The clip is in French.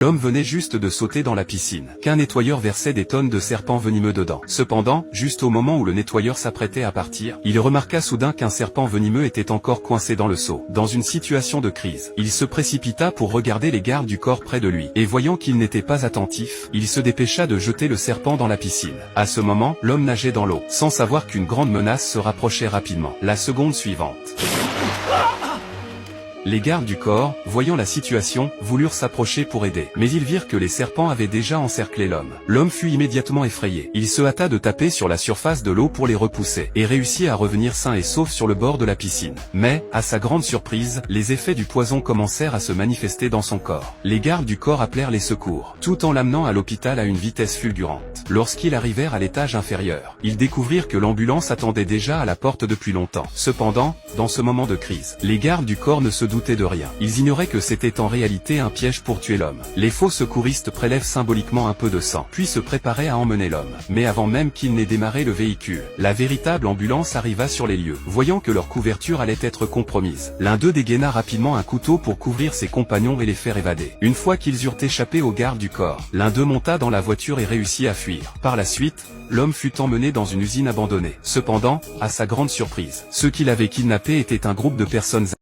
L'homme venait juste de sauter dans la piscine, qu'un nettoyeur versait des tonnes de serpents venimeux dedans. Cependant, juste au moment où le nettoyeur s'apprêtait à partir, il remarqua soudain qu'un serpent venimeux était encore coincé dans le seau. Dans une situation de crise, il se précipita pour regarder les gardes du corps près de lui, et voyant qu'il n'était pas attentif, il se dépêcha de jeter le serpent dans la piscine. À ce moment, l'homme nageait dans l'eau, sans savoir qu'une grande menace se rapprochait rapidement. La seconde suivante. Les gardes du corps, voyant la situation, voulurent s'approcher pour aider. Mais ils virent que les serpents avaient déjà encerclé l'homme. L'homme fut immédiatement effrayé. Il se hâta de taper sur la surface de l'eau pour les repousser, et réussit à revenir sain et sauf sur le bord de la piscine. Mais, à sa grande surprise, les effets du poison commencèrent à se manifester dans son corps. Les gardes du corps appelèrent les secours, tout en l'amenant à l'hôpital à une vitesse fulgurante. Lorsqu'ils arrivèrent à l'étage inférieur, ils découvrirent que l'ambulance attendait déjà à la porte depuis longtemps. Cependant, dans ce moment de crise, les gardes du corps ne se doutaient de rien. Ils ignoraient que c'était en réalité un piège pour tuer l'homme. Les faux secouristes prélèvent symboliquement un peu de sang, puis se préparaient à emmener l'homme. Mais avant même qu'il n'ait démarré le véhicule, la véritable ambulance arriva sur les lieux. Voyant que leur couverture allait être compromise, l'un d'eux dégaina rapidement un couteau pour couvrir ses compagnons et les faire évader. Une fois qu'ils eurent échappé aux gardes du corps, l'un d'eux monta dans la voiture et réussit à fuir. Par la suite, l'homme fut emmené dans une usine abandonnée. Cependant, à sa grande surprise, ceux qui l'avaient kidnappé étaient un groupe de personnes